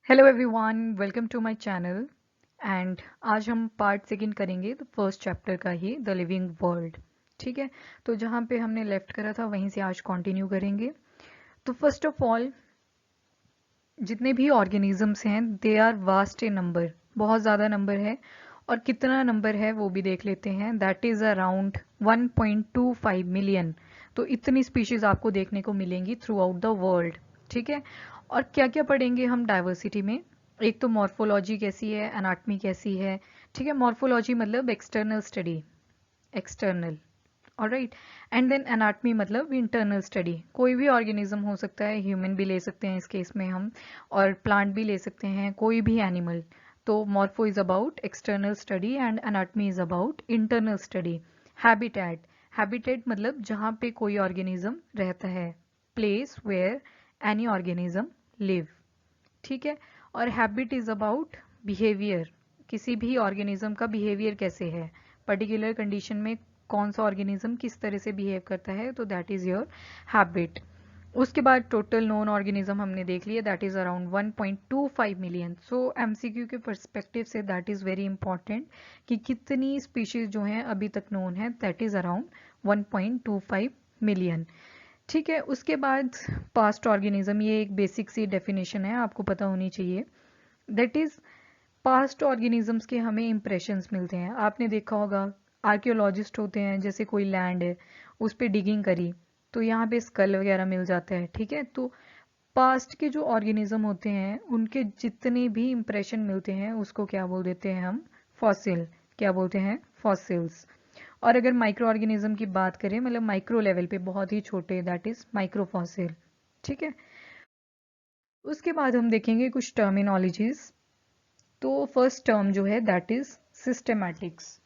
Hello everyone, welcome to my channel. And आज हम part second करेंगे तो फर्स्ट चैप्टर का ही, द लिविंग वर्ल्ड। ठीक है, तो जहाँ पे हमने लेफ्ट करा था वहीं से आज कंटिन्यू करेंगे। तो फर्स्ट ऑफ ऑल, जितने भी ऑर्गेनिजम्स हैं they are vast in number, बहुत ज़्यादा नंबर है। और कितना नंबर है वो भी देख लेते हैं। That is around 1.25 million. तो इतनी स्पीशीज़ आपको देखने को मिलेंगी थ्रू आउट द वर्ल्ड। ठीक है, और क्या क्या पढ़ेंगे हम डाइवर्सिटी में। एक तो मॉर्फोलॉजी कैसी है, एनाटमी कैसी है। ठीक है, मॉर्फोलॉजी मतलब external study, external. Alright, and then anatomy मतलब इंटरनल स्टडी। कोई भी ऑर्गेनिज्म हो सकता है, ह्यूमन भी ले सकते हैं इस केस में हम, और प्लांट भी ले सकते हैं, कोई भी एनिमल। तो morpho is about external study and anatomy is about internal study. Habitat, habitat मतलब जहाँ पे कोई ऑर्गेनिज्म रहता है, place where any organism live. ठीक है, और हैबिट इज अबाउट बिहेवियर, किसी भी ऑर्गेनिज्म का बिहेवियर कैसे है, पर्टिकुलर कंडीशन में कौन सा ऑर्गेनिज्म किस तरह से बिहेव करता है, तो दैट इज योर हैबिट। उसके बाद टोटल नोन ऑर्गेनिज्म हमने देख लिया, that is around 1.25 million. So MCQ के पर्सपेक्टिव से दैट इज वेरी इंपॉर्टेंट कि कितनी स्पीशीज जो हैं अभी तक नोन है, दैट इज अराउंड 1.25 मिलियन। ठीक है, उसके बाद पास्ट ऑर्गेनिज्म, ये एक बेसिक सी डेफिनेशन है, आपको पता होनी चाहिए। दैट इज पास्ट ऑर्गेनिजम्स के हमें इंप्रेशंस मिलते हैं। आपने देखा होगा आर्कियोलॉजिस्ट होते हैं, जैसे कोई लैंड है उस पर डिगिंग करी तो यहाँ पे स्कल वगैरह मिल जाता है। ठीक है, तो पास्ट के जो ऑर्गेनिज्म होते हैं उनके जितने भी इंप्रेशन मिलते हैं उसको क्या बोल देते हैं हम, फॉसिल। क्या बोलते हैं, फॉसिल्स। और अगर माइक्रो ऑर्गेनिज्म की बात करें, मतलब माइक्रो लेवल पे बहुत ही छोटे, दैट इज माइक्रो फॉसिल। ठीक है, उसके बाद हम देखेंगे कुछ टर्मिनोलॉजीज। तो फर्स्ट टर्म जो है दैट इज सिस्टेमैटिक्स।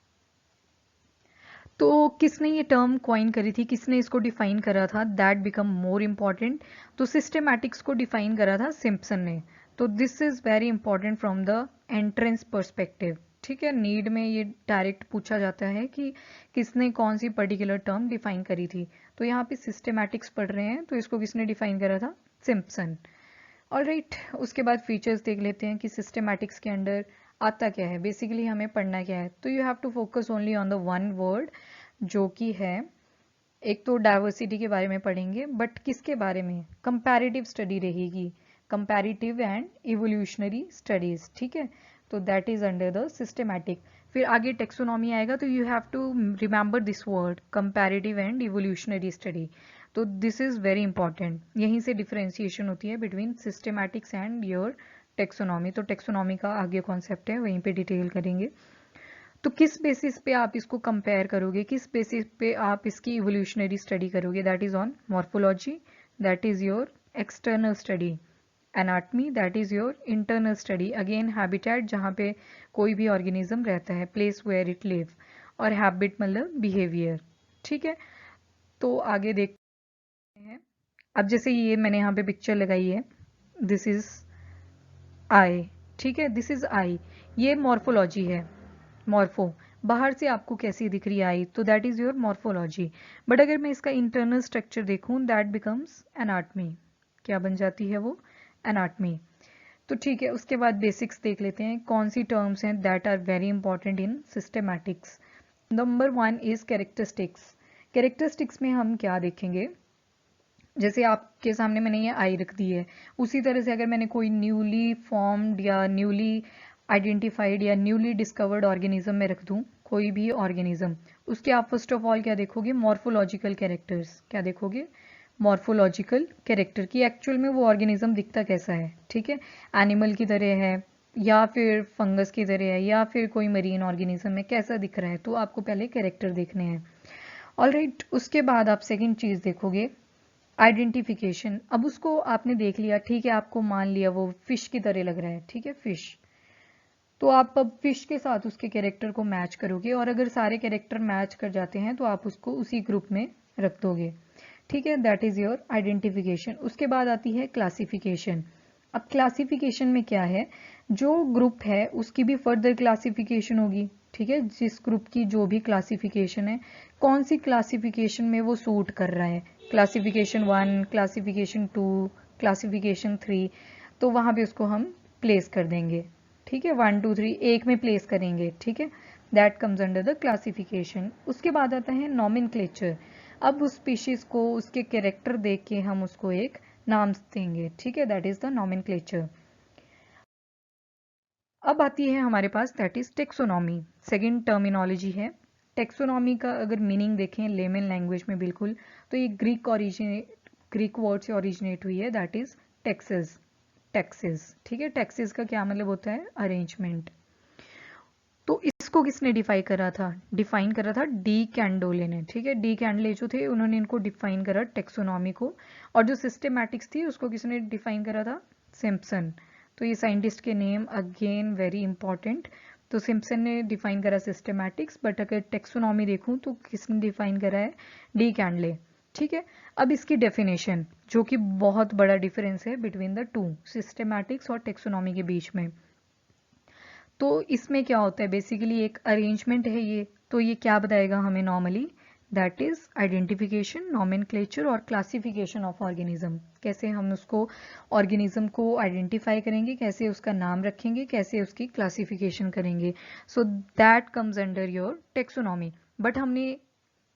तो किसने ये टर्म क्वाइन करी थी, किसने इसको डिफाइन करा था, दैट बिकम मोर इम्पॉर्टेंट। तो सिस्टेमैटिक्स को डिफाइन करा था सिम्पसन ने। तो this is very important from the entrance perspective. ठीक है, नीड में ये डायरेक्ट पूछा जाता है कि किसने कौन सी पर्टिकुलर टर्म डिफाइन करी थी। तो यहाँ पे सिस्टेमैटिक्स पढ़ रहे हैं, तो इसको किसने डिफाइन करा था, सिम्पसन। ऑलराइट, उसके बाद फीचर्स देख लेते हैं कि सिस्टेमैटिक्स के अंडर आता क्या है, बेसिकली हमें पढ़ना क्या है। तो you have to focus only on the one word, जो कि है, एक तो डाइवर्सिटी के बारे में पढ़ेंगे, बट किसके बारे में, कंपैरेटिव स्टडी रहेगी, कंपैरेटिव एंड इवोल्यूशनरी स्टडीज। ठीक है, तो that is under the systematic. फिर आगे टेक्सोनॉमी आएगा, तो you have to remember this word, comparative and evolutionary study. तो दिस इज वेरी इंपॉर्टेंट, यहीं से डिफरेंशिएशन होती है between systematics and your taxonomy. तो टेक्सोनॉमी का आगे कॉन्सेप्ट है, वहीं पे डिटेल करेंगे। तो किस बेसिस पे आप इसको कंपेयर करोगे, किस बेसिस पे आप इसकी इवोल्यूशनरी स्टडी करोगे, that is on morphology, that is your external study. Anatomy, that is your internal study. Again habitat, जहाँ पे कोई भी ऑर्गेनिज्म रहता है, प्लेस वेयर इट लिव। और हैबिट मतलब बिहेवियर। ठीक है, तो आगे देखते हैं। अब जैसे ये मैंने यहाँ पे पिक्चर लगाई है, दिस इज आई। ठीक है, दिस इज आई, ये मॉर्फोलॉजी है। मॉर्फो, बाहर से आपको कैसी दिख रही है आई, तो that is your morphology. But अगर मैं इसका इंटरनल स्ट्रक्चर देखूं, दैट बिकम्स एनाटमी। क्या बन जाती है वो, एनाटमी। तो ठीक है, उसके बाद बेसिक्स देख लेते हैं, कौन सी टर्म्स हैं that are very important in systematics. Number one is characteristics. Characteristics में हम क्या देखेंगे, जैसे आपके सामने मैंने ये आई रख दी है, उसी तरह से अगर मैंने कोई न्यूली फॉर्म्ड या न्यूली आइडेंटिफाइड या न्यूली डिस्कवर्ड ऑर्गेनिज्म में रख दूं, कोई भी ऑर्गेनिज्म, उसके आप फर्स्ट ऑफ ऑल क्या देखोगे, मॉर्फोलॉजिकल कैरेक्टर्स। क्या देखोगे, मॉर्फोलॉजिकल कैरेक्टर की एक्चुअल में वो ऑर्गेनिज्म दिखता कैसा है। ठीक है, एनिमल की तरह है या फिर फंगस की तरह है या फिर कोई मरीन ऑर्गेनिज्म है, कैसा दिख रहा है, तो आपको पहले कैरेक्टर देखने हैं। ऑलराइट, उसके बाद आप सेकेंड चीज देखोगे, आइडेंटिफिकेशन। अब उसको आपने देख लिया, ठीक है, आपको मान लिया वो फिश की तरह लग रहा है, ठीक है, फिश। तो आप अब फिश के साथ उसके कैरेक्टर को मैच करोगे, और अगर सारे कैरेक्टर मैच कर जाते हैं तो आप उसको उसी ग्रुप में रख दोगे। ठीक है, दैट इज योर आइडेंटिफिकेशन। उसके बाद आती है क्लासिफिकेशन। अब क्लासिफिकेशन में क्या है, जो ग्रुप है उसकी भी फर्दर क्लासिफिकेशन होगी। ठीक है, जिस ग्रुप की जो भी क्लासिफिकेशन है, कौन सी क्लासिफिकेशन में वो सूट कर रहा है, क्लासिफिकेशन 1, क्लासिफिकेशन 2, क्लासिफिकेशन 3, तो वहां पे उसको हम प्लेस कर देंगे, ठीक है, 1 2 3 एक में प्लेस करेंगे, ठीक है, that comes under the classification. उसके बाद आता है नॉमेनक्लेचर। अब उस स्पीशीज को उसके कैरेक्टर देख के हम उसको एक नाम देंगे, ठीक है, दैट इज द नॉमेनक्लेचर। अब आती है हमारे पास that is taxonomy, second terminology है। टेक्सोनॉमी का अगर मीनिंग देखें लेमन लैंग्वेज में बिल्कुल, तो ये ग्रीक वर्ड से ओरिजिनेट हुई है, दैट इज टेक्सेस, टेक्सेस, ठीक है। टेक्सेस का क्या मतलब होता है, अरेंजमेंट। तो इसको किसने डिफाइन करा था डी कैंडोले ने, ठीक है। डी कैंडोले जो थे उन्होंने इनको डिफाइन करा टेक्सोनॉमी को, और जो सिस्टेमैटिक्स थी उसको किसने डिफाइन करा था, सिम्पसन। तो ये साइंटिस्ट के नेम अगेन वेरी इंपॉर्टेंट। तो सिम्पसन ने डिफाइन करा सिस्टेमैटिक्स, बट अगर टेक्सोनॉमी देखूं तो किसने डिफाइन करा है, डी कैंडले, ठीक है। अब इसकी डेफिनेशन, जो कि बहुत बड़ा डिफरेंस है बिटवीन द टू, सिस्टेमैटिक्स और टेक्सोनॉमी के बीच में। तो इसमें क्या होता है, बेसिकली एक अरेंजमेंट है ये। तो ये क्या बताएगा हमें normally, that is identification, nomenclature और क्लासिफिकेशन ऑफ ऑर्गेनिज्म। कैसे हम उसको ऑर्गेनिज्म को आइडेंटिफाई करेंगे, कैसे उसका नाम रखेंगे, कैसे उसकी क्लासिफिकेशन करेंगे। So that comes under your taxonomy. But हमने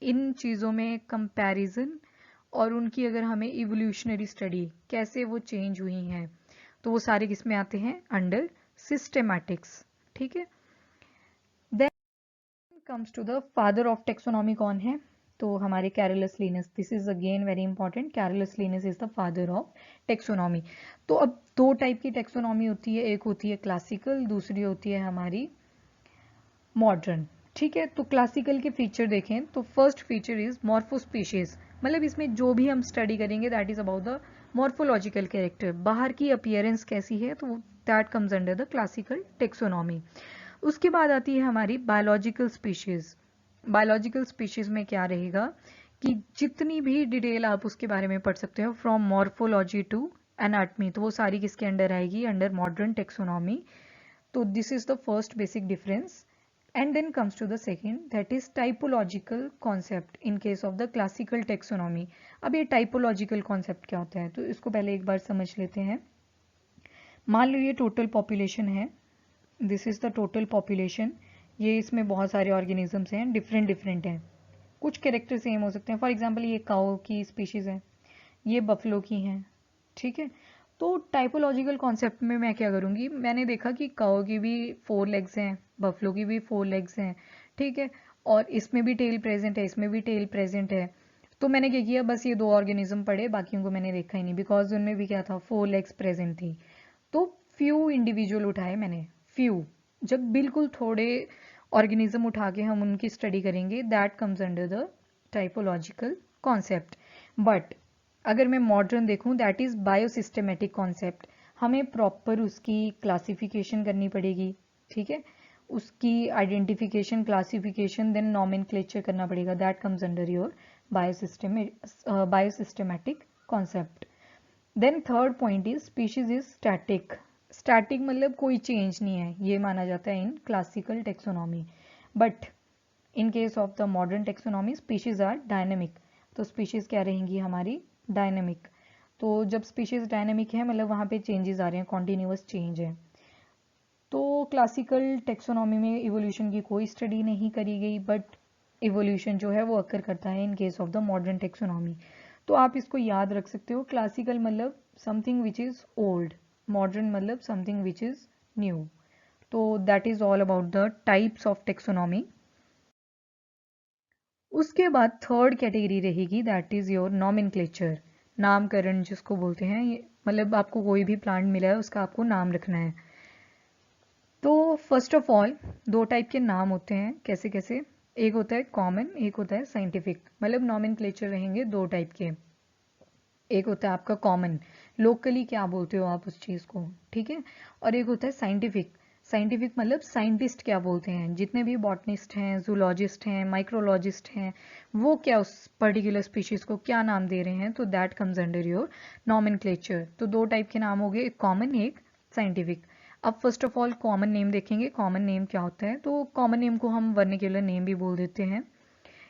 इन चीज़ों में कंपैरिजन और उनकी अगर हमें इवोल्यूशनरी स्टडी कैसे वो चेंज हुई हैं, तो वो सारे किस में आते हैं, अंडर सिस्टेमैटिक्स, ठीक है। Then comes to the father of taxonomy कौन है, तो हमारे Carolus Linnaeus. This is again very important, Carolus Linnaeus is the father of taxonomy. तो अब दो टाइप की टेक्सोनॉमी होती है, एक होती है क्लासिकल, दूसरी होती है हमारी मॉडर्न, ठीक है। तो क्लासिकल के फीचर देखें तो फर्स्ट फीचर इज मॉर्फोस्पीशीज, मतलब इसमें जो भी हम स्टडी करेंगे that is about the morphological character, बाहर की अपीयरेंस कैसी है, तो that comes under the classical taxonomy. उसके बाद आती है हमारी बायोलॉजिकल स्पीशीज। बायोलॉजिकल स्पीशीज में क्या रहेगा कि जितनी भी डिटेल आप उसके बारे में पढ़ सकते हो फ्रॉम मॉर्फोलॉजी टू एनाटमी, तो वो सारी किसके अंडर आएगी, अंडर मॉडर्न टेक्सोनॉमी। तो this is the first basic difference. And then comes to the second, that is typological concept in case of the classical taxonomy. अब ये typological concept क्या होता है, तो इसको पहले एक बार समझ लेते हैं। मान लो ये टोटल पॉपुलेशन है, this is the total population. ये इसमें बहुत सारे ऑर्गेनिजम्स हैं, डिफरेंट डिफरेंट हैं, कुछ कैरेक्टर सेम हो सकते हैं। फॉर एग्जाम्पल ये काऊ की स्पीशीज है, ये बफलो की हैं, ठीक है। तो टाइपोलॉजिकल कॉन्सेप्ट में मैं क्या करूँगी, मैंने देखा कि काऊ की भी 4 लेग्स हैं, बफलो की भी 4 लेग्स हैं, ठीक है, और इसमें भी टेल प्रेजेंट है, इसमें भी टेल प्रेजेंट है। तो मैंने क्या किया, बस ये 2 ऑर्गेनिज्म पढ़े, बाकियों को मैंने देखा ही नहीं, बिकॉज उनमें भी क्या था, 4 लेग्स प्रेजेंट थी। तो फ्यू इंडिविजुअल उठाए मैंने, फ्यू। जब बिल्कुल थोड़े ऑर्गेनिज्म उठा के हम उनकी स्टडी करेंगे, that comes under the typological concept. But अगर मैं मॉडर्न देखूं, दैट इज बायोसिस्टेमेटिक कॉन्सेप्ट। हमें प्रॉपर उसकी क्लासिफिकेशन करनी पड़ेगी, ठीक है, उसकी आइडेंटिफिकेशन, क्लासिफिकेशन, देन नॉमेनक्लेचर करना पड़ेगा, that comes under your biosystematic concept. Then third point is species is static. Static मतलब कोई चेंज नहीं है, ये माना जाता है in classical taxonomy. But in case of the modern taxonomy species are dynamic. तो स्पीशीज क्या रहेंगी हमारी, डायनेमिक। तो जब स्पीशीज डायनेमिक है मतलब वहाँ पे चेंजेस आ रहे हैं, कॉन्टिन्यूस चेंज है। तो क्लासिकल टेक्सोनॉमी में इवोल्यूशन की कोई स्टडी नहीं करी गई, बट इवोल्यूशन जो है वो अक्कर करता है इन case of the modern taxonomy. तो आप इसको याद रख सकते हो, क्लासिकल मतलब something which is old, modern मतलब समथिंग विच इज न्यू। तो that is all about the types of taxonomy. उसके बाद थर्ड कैटेगरी रहेगी, दैट इज योर नॉमेनक्लेचर, नामकरण जिसको बोलते हैं। ये मतलब आपको कोई भी प्लांट मिला है उसका आपको नाम रखना है। तो फर्स्ट ऑफ ऑल 2 टाइप के नाम होते हैं, कैसे कैसे, एक होता है कॉमन, एक होता है साइंटिफिक। मतलब नॉमेनक्लेचर रहेंगे 2 टाइप के, एक होता है आपका कॉमन, लोकली क्या बोलते हो आप उस चीज़ को, ठीक है, और एक होता है साइंटिफिक। साइंटिफिक मतलब साइंटिस्ट क्या बोलते हैं, जितने भी बॉटनिस्ट हैं, जूलॉजिस्ट हैं, माइक्रोलॉजिस्ट हैं, वो क्या उस पर्टिकुलर स्पीशीज को क्या नाम दे रहे हैं, तो that comes under your nomenclature. तो 2 टाइप के नाम हो गए, एक कॉमन, एक साइंटिफिक। अब first of all common name देखेंगे, कॉमन नेम क्या होता है। तो कॉमन नेम को हम वर्निकुलर नेम भी बोल देते हैं।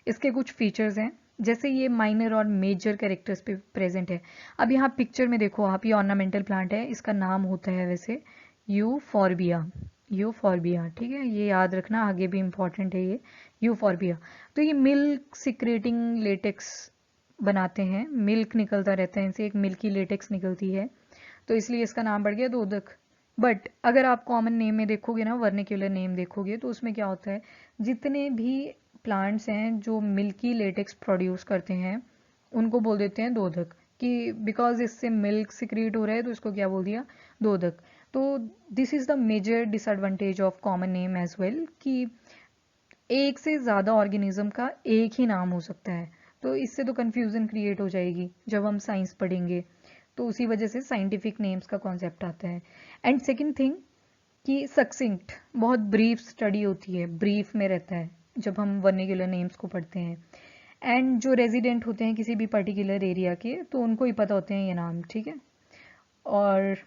इसके कुछ फीचर्स हैं, जैसे ये माइनर और मेजर कैरेक्टर्स पे प्रेजेंट है। अब यहाँ पिक्चर में देखो आप, ये ऑर्नामेंटल प्लांट है, इसका नाम होता है वैसे यूफॉर्बिया, यूफॉर्बिया, ठीक है, ये याद रखना, आगे भी इम्पॉर्टेंट है ये यूफॉर्बिया। तो ये मिल्क सिक्रेटिंग लेटेक्स बनाते हैं, मिल्क निकलता रहता है इनसे, एक मिल्की लेटेक्स निकलती है, तो इसलिए इसका नाम पड़ गया दोदक। बट अगर आप कॉमन नेम में देखोगे ना, वर्निकुलर नेम देखोगे, तो उसमें क्या होता है, जितने भी प्लांट्स हैं जो मिल्की लेटेक्स प्रोड्यूस करते हैं उनको बोल देते हैं दोदक, कि बिकॉज इससे मिल्क सिक्रीट हो रहा है तो इसको क्या बोल दिया, दोदक। तो this is the major disadvantage of common name as well, कि एक से ज़्यादा ऑर्गेनिज्म का एक ही नाम हो सकता है, तो इससे तो कंफ्यूजन क्रिएट हो जाएगी जब हम साइंस पढ़ेंगे, तो उसी वजह से साइंटिफिक नेम्स का कॉन्सेप्ट आता है। एंड सेकंड थिंग कि सक्सिंक्ट बहुत ब्रीफ स्टडी होती है, ब्रीफ में रहता है जब हम वर्निकुलर नेम्स को पढ़ते हैं। एंड जो रेजिडेंट होते हैं किसी भी पर्टिकुलर एरिया के, तो उनको ही पता होते हैं ये नाम, ठीक है। और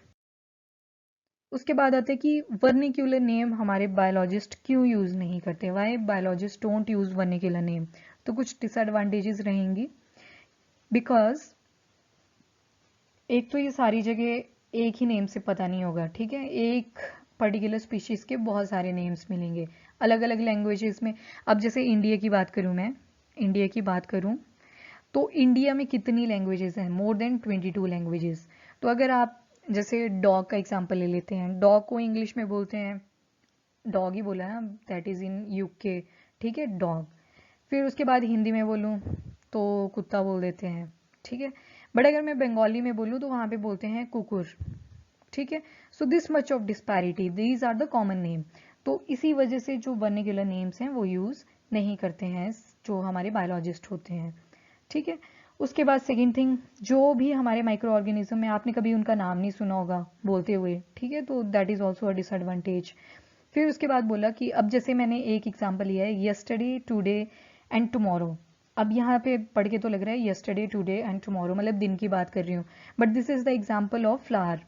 उसके बाद आते हैं कि वर्निकुलर नेम हमारे बायोलॉजिस्ट क्यों यूज़ नहीं करते, why biologist don't use vernacular name. तो कुछ डिसएडवांटेजेस रहेंगी, बिकॉज एक तो ये सारी जगह एक ही नेम से पता नहीं होगा, ठीक है, एक पर्टिकुलर स्पीशीज के बहुत सारे नेम्स मिलेंगे अलग अलग लैंग्वेजेस में। अब जैसे इंडिया की बात करूँ, मैं इंडिया की बात करूँ, तो इंडिया में कितनी लैंग्वेजेस हैं, मोर देन 22 लैंग्वेजेस। तो अगर आप जैसे डॉग का एग्जांपल ले लेते हैं, डॉग को इंग्लिश में बोलते हैं, डॉग ही बोला ना, दैट इज़ इन यूके, ठीक है, डॉग। फिर उसके बाद हिंदी में बोलूँ तो कुत्ता बोल देते हैं, ठीक है। बट अगर मैं बंगाली में बोलूँ तो वहाँ पे बोलते हैं कुकुर, ठीक है। So this much of disparity, these are the common name. तो इसी वजह से जो वर्निकुलर नेम्स हैं वो यूज़ नहीं करते हैं जो हमारे बायोलॉजिस्ट होते हैं, ठीक है। उसके बाद सेकेंड थिंग, जो भी हमारे माइक्रो ऑर्गेनिज्म है आपने कभी उनका नाम नहीं सुना होगा बोलते हुए, ठीक है, तो that is also a disadvantage. फिर उसके बाद बोला कि अब जैसे मैंने एक एग्जांपल लिया है, यस्टरडे, टुडे एंड टुमारो। अब यहाँ पे पढ़ के तो लग रहा है यस्टरडे, टुडे एंड टुमारो मतलब दिन की बात कर रही हूँ, but this is the example of flower.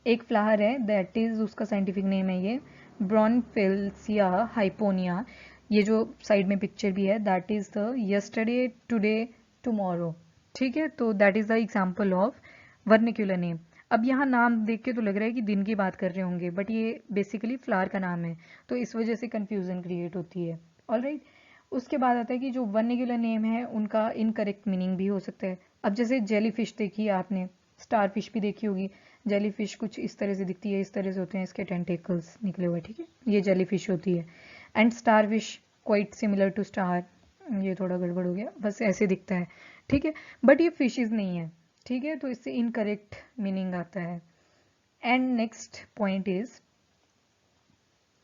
एक फ्लावर है, दैट इज उसका साइंटिफिक नेम है ये ब्रॉनफिल्सिया हाइपोनिया। ये जो साइड में पिक्चर भी है, that is the yesterday, today, tomorrow, ठीक है। तो that is the example of vernacular name. अब यहाँ नाम देख के तो लग रहा है कि दिन की बात कर रहे होंगे, बट ये बेसिकली फ्लावर का नाम है, तो इस वजह से कंफ्यूजन क्रिएट होती है, ऑलराइट। उसके बाद आता है कि जो वर्निकुलर नेम है उनका इनकरेक्ट मीनिंग भी हो सकता है। अब जैसे जेली फिश देखी है आपने, स्टार फिश भी देखी होगी, जेली फिश कुछ इस तरह से दिखती है, इस तरह से होते हैं इसके टेंटेकल्स निकले हुए, ठीक है, ये जेली फिश होती है। And star fish quite similar to star, ये थोड़ा गड़बड़ हो गया, बस ऐसे दिखता है, ठीक है, बट ये फिशेज नहीं है, ठीक है, तो इससे इनकरेक्ट मीनिंग आता है। एंड नेक्स्ट पॉइंट इज,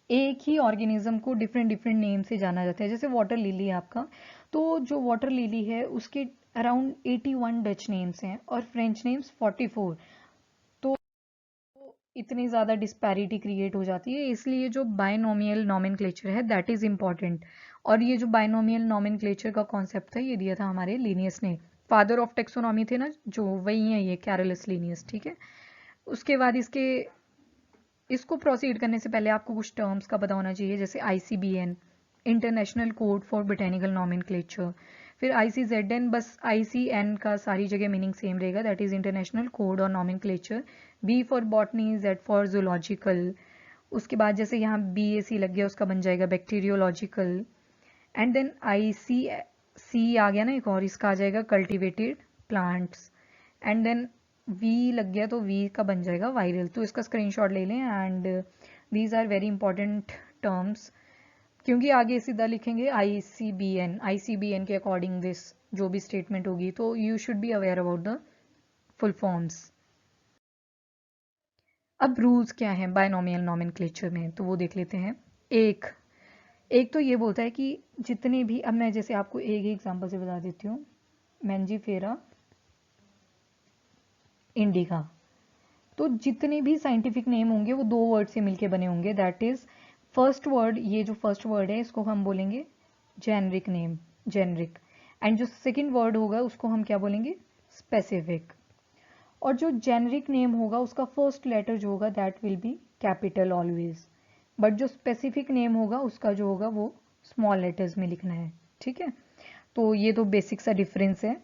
एक ही ऑर्गेनिज्म को डिफरेंट डिफरेंट नेम से जाना जाता है। जैसे वाटर लिली है आपका, तो जो वाटर लिली है उसके अराउंड 81 डच नेम्स हैं और फ्रेंच नेम्स 44। तो इतनी ज़्यादा डिस्पैरिटी क्रिएट हो जाती है, इसलिए जो बायनोमियल नॉमेनक्लेचर है दैट इज़ इम्पॉर्टेंट। और ये जो बायनोमियल नॉमेनक्लेचर का कॉन्सेप्ट था ये दिया था हमारे लिनियस ने, फादर ऑफ टेक्सोनॉमी थे ना जो, वही है ये कैरोलस लिनियस, ठीक है। उसके बाद इसको प्रोसीड करने से पहले आपको कुछ टर्म्स का पता होना चाहिए, जैसे ICBN, international code for botanical nomenclature. फिर ICZN, बस ICN का सारी जगह मीनिंग सेम रहेगा, दैट इज इंटरनेशनल कोड और nomenclature. B for botany, Z for zoological. उसके बाद जैसे यहाँ BAC लग गया, उसका बन जाएगा बैक्टीरियोलॉजिकल। एंड देन ICC आ गया ना एक और, इसका आ जाएगा cultivated plants. And then V लग गया तो वी का बन जाएगा वायरल। तो इसका स्क्रीनशॉट ले लें, and these are very important terms, क्योंकि आगे सीधा लिखेंगे ICBN के अकॉर्डिंग दिस जो भी स्टेटमेंट होगी, तो you should be aware about the full forms. अब रूल्स क्या हैं बायनोमियल नॉमेनक्लेचर में, तो वो देख लेते हैं। एक एक तो ये बोलता है कि जितने भी, अब मैं जैसे आपको एक एग्जांपल से बता देती हूँ, मैंजीफेरा इंडिका। तो जितने भी साइंटिफिक नेम होंगे वो दो वर्ड से मिलके बने होंगे, दैट इज फर्स्ट वर्ड, ये जो फर्स्ट वर्ड है इसको हम बोलेंगे जेनरिक नेम, जेनरिक। एंड जो सेकंड वर्ड होगा उसको हम क्या बोलेंगे, स्पेसिफिक। और जो जेनरिक नेम होगा उसका फर्स्ट लेटर जो होगा that will be capital always, but जो स्पेसिफिक नेम होगा उसका जो होगा वो स्मॉल लेटर्स में लिखना है, ठीक है। तो ये तो बेसिक सा डिफरेंस है।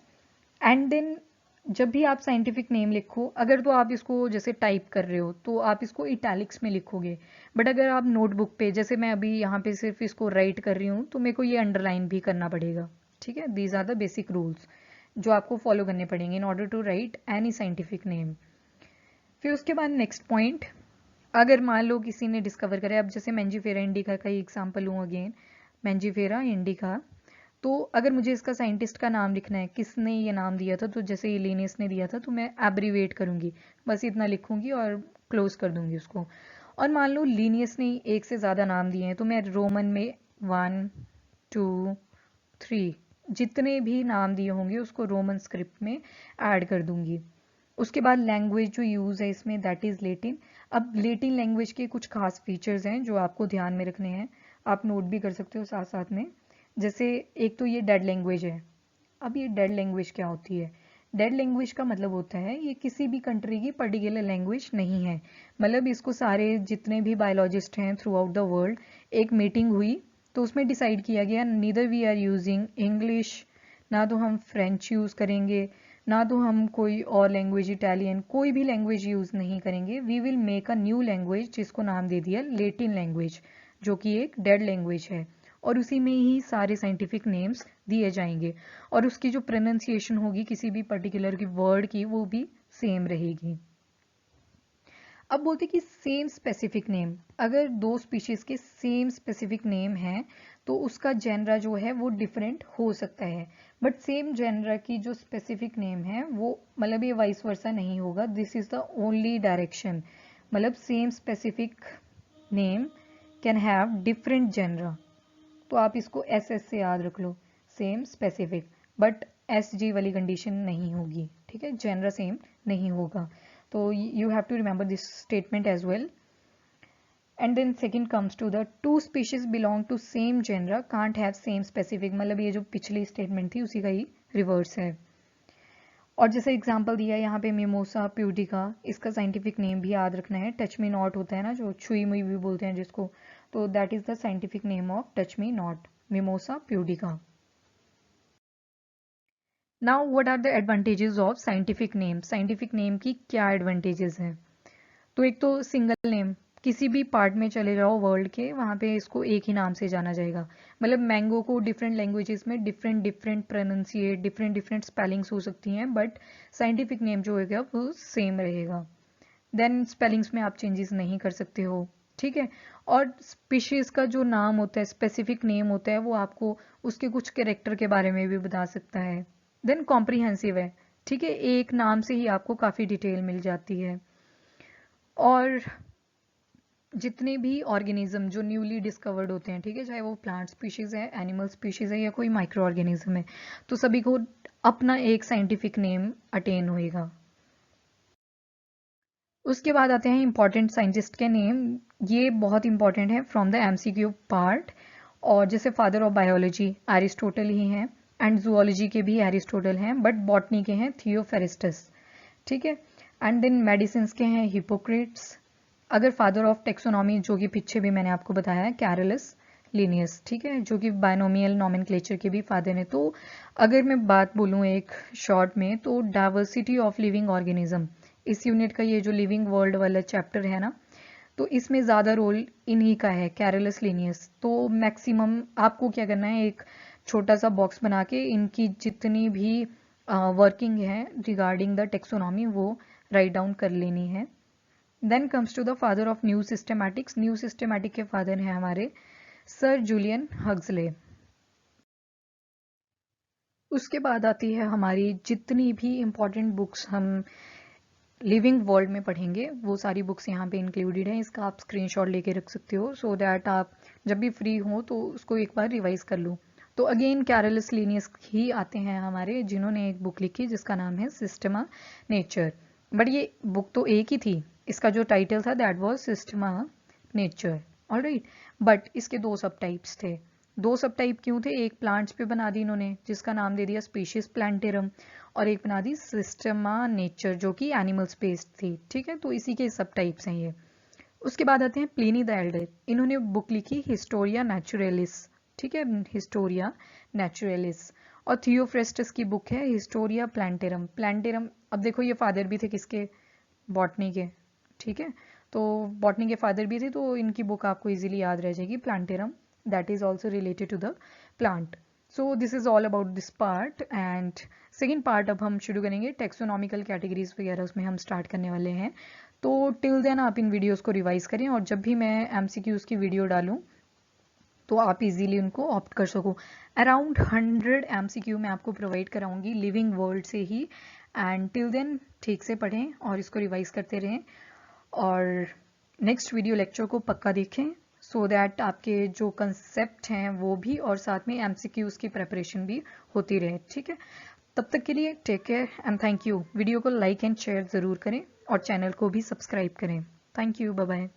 एंड देन जब भी आप साइंटिफिक नेम लिखो, अगर तो आप इसको जैसे टाइप कर रहे हो तो आप इसको इटैलिक्स में लिखोगे, बट अगर आप नोटबुक पे, जैसे मैं अभी यहाँ पे सिर्फ इसको राइट कर रही हूँ, तो मेरे को ये अंडरलाइन भी करना पड़ेगा। ठीक है, these are the basic rules जो आपको फॉलो करने पड़ेंगे in order to write any scientific name. फिर उसके बाद नेक्स्ट पॉइंट, अगर मान लो किसी ने डिस्कवर करा, अब जैसे मैंजीफेरा इंडिका का ही एग्जाम्पल लूँ अगेन, मैंजीफेरा इंडिका, तो अगर मुझे इसका साइंटिस्ट का नाम लिखना है, किसने ये नाम दिया था, तो जैसे लिनियस ने दिया था, तो मैं एब्रीवेट करूंगी, बस इतना लिखूंगी और क्लोज कर दूंगी उसको। और मान लो लिनियस ने एक से ज़्यादा नाम दिए हैं, तो मैं रोमन में 1 2 3 जितने भी नाम दिए होंगे उसको रोमन स्क्रिप्ट में ऐड कर दूंगी। उसके बाद लैंग्वेज जो यूज़ है इसमें, दैट इज़ लेटिन। अब लेटिन लैंग्वेज के कुछ खास फीचर्स हैं जो आपको ध्यान में रखने हैं, आप नोट भी कर सकते हो साथ साथ में। जैसे एक तो ये डेड लैंग्वेज है। अब ये डेड लैंग्वेज क्या होती है? डेड लैंग्वेज का मतलब होता है ये किसी भी कंट्री की पर्टिकुलर लैंग्वेज नहीं है। मतलब इसको सारे जितने भी बायोलॉजिस्ट हैं थ्रू आउट द वर्ल्ड, एक मीटिंग हुई तो उसमें डिसाइड किया गया, neither we are using English, ना तो हम फ्रेंच यूज़ करेंगे, ना तो हम कोई और लैंग्वेज, इटालियन, कोई भी लैंग्वेज यूज़ नहीं करेंगे। We will make a new language जिसको नाम दे दिया लेटिन लैंग्वेज, जो कि एक डेड लैंग्वेज है, और उसी में ही सारे साइंटिफिक नेम्स दिए जाएंगे, और उसकी जो प्रोनाउंसिएशन होगी किसी भी पर्टिकुलर की वर्ड की, वो भी सेम रहेगी। अब बोलते कि सेम स्पेसिफिक नेम, अगर दो स्पीशीज के सेम स्पेसिफिक नेम है तो उसका जेनरा जो है वो डिफरेंट हो सकता है, बट सेम जेनरा की जो स्पेसिफिक नेम है वो, मतलब ये वाइस वर्सा नहीं होगा, this is the only direction. मतलब same specific name can have different genera, तो आप इसको एस एस से याद रख लो, same specific, but S G वाली कंडीशन नहीं होगी। ठीक है, जेनरा सेम नहीं होगा, तो you have to remember this statement as well. And then second comes to the two species belong to same genera can't have same specific, मतलब ये जो पिछली स्टेटमेंट थी उसी का ही रिवर्स है। और जैसे एग्जांपल दिया है यहाँ पे मिमोसा प्यूडिका, इसका साइंटिफिक नेम भी याद रखना है। टच मी नॉट होता है ना, जो छुई मुई भी बोलते हैं जिसको, तो that is the scientific name of touch me not, Mimosa pudica. Now what are the advantages of scientific name? Scientific name की क्या एडवांटेजेस हैं? तो एक तो सिंगल नेम, किसी भी पार्ट में चले जाओ वर्ल्ड के, वहाँ पे इसको एक ही नाम से जाना जाएगा। मतलब मैंगो को डिफरेंट लैंग्वेजेस में different different pronunciate, different different spellings हो सकती हैं, बट साइंटिफिक नेम जो होगा वो सेम रहेगा। देन स्पेलिंग्स में आप चेंजेस नहीं कर सकते हो। ठीक है, और स्पीशीज का जो नाम होता है, स्पेसिफिक नेम होता है, वो आपको उसके कुछ कैरेक्टर के बारे में भी बता सकता है। देन कॉम्प्रिहेंसिव है। ठीक है, एक नाम से ही आपको काफ़ी डिटेल मिल जाती है। और जितने भी ऑर्गेनिज्म जो न्यूली डिस्कवर्ड होते हैं, ठीक है, चाहे वो प्लांट स्पीशीज है, एनिमल स्पीशीज है, या कोई माइक्रो ऑर्गेनिज्म है, तो सभी को अपना एक साइंटिफिक नेम अटेन होएगा। उसके बाद आते हैं इंपॉर्टेंट साइंटिस्ट के नेम, ये बहुत इंपॉर्टेंट है फ्रॉम द एमसीक्यू पार्ट। और जैसे फादर ऑफ बायोलॉजी एरिस्टोटल ही हैं, एंड जूलॉजी के भी एरिस्टोटल हैं, बट बॉटनी के हैं थियोफेरिस्टस। ठीक है, एंड देन मेडिसिन के हैं हिपोक्रेट्स। अगर फादर ऑफ टेक्सोनॉमी, जो कि पीछे भी मैंने आपको बताया है, कैरलस लिनियस, ठीक है, जो कि बायनोमियल नॉमेनक्लेचर के भी फादर हैं। तो अगर मैं बात बोलूँ एक शॉर्ट में, तो डाइवर्सिटी ऑफ लिविंग ऑर्गेनिज्म, इस यूनिट का ये जो लिविंग वर्ल्ड वाला चैप्टर है ना, तो इसमें ज़्यादा रोल इन्हीं का है, कैरलस लिनियस। तो मैक्सिमम आपको क्या करना है, एक छोटा सा बॉक्स बना के इनकी जितनी भी वर्किंग है रिगार्डिंग द टेक्सोनॉमी वो राइट डाउन कर लेनी है। Then comes to the father of new systematics, new systematic के फादर हैं हमारे सर जूलियन हक्सले। उसके बाद आती है हमारी जितनी भी इंपॉर्टेंट बुक्स हम लिविंग वर्ल्ड में पढ़ेंगे, वो सारी बुक्स यहाँ पे इंक्लूडेड हैं, इसका आप स्क्रीनशॉट लेके रख सकते हो, सो दैट आप जब भी फ्री हो तो उसको एक बार रिवाइज कर लो। तो अगेन कैरलस लिनियस ही आते हैं हमारे, जिन्होंने एक बुक लिखी जिसका नाम है सिस्टमा नेचर, बट ये बुक तो एक ही थी, इसका जो टाइटल था that was Systema nature. Alright, but इसके दो सब टाइप्स थे। दो सब टाइप क्यों थे? एक प्लांट्स पे बना दी इन्होंने जिसका नाम दे दिया स्पीशीज प्लांटेरम, और एक बना दी सिस्टमा नेचर जो कि एनिमल स्पेस थी। ठीक है, तो इसी के सब टाइप्स हैं ये। उसके बाद आते हैं प्लिनी द एल्डर, इन्होंने बुक लिखी हिस्टोरिया नेचुरलिस। ठीक है, हिस्टोरिया नेचुरलिस। और थियोफ्रेस्टस की बुक है हिस्टोरिया प्लांटेरम। प्लांटेरम अब देखो ये फादर भी थे किसके, बॉटनी के, ठीक है। तो बॉटनी के फादर भी थे, तो इनकी बुक आपको इजीली याद रह जाएगी, plantarum, that is also related to the plant. So this is all about this part. And second part अब हम शुरू करेंगे, टेक्सोनॉमिकल कैटेगरीज वगैरह उसमें हम स्टार्ट करने वाले हैं। तो टिल देन आप इन वीडियोस को रिवाइज करें, और जब भी मैं एमसीक्यूज की वीडियो डालूं तो आप इजीली उनको ऑप्ट कर सको। अराउंड 100 एमसीक्यू मैं आपको प्रोवाइड कराऊंगी लिविंग वर्ल्ड से ही। एंड टिल देन ठीक से पढ़ें और इसको रिवाइज करते रहें, और नेक्स्ट वीडियो लेक्चर को पक्का देखें, सो दैट आपके जो कंसेप्ट हैं वो भी, और साथ में एमसीक्यूज की प्रेपरेशन भी होती रहे, ठीक है। तब तक के लिए take care and thank you. Video को लाइक एंड शेयर ज़रूर करें और चैनल को भी सब्सक्राइब करें। Thank you, bye bye.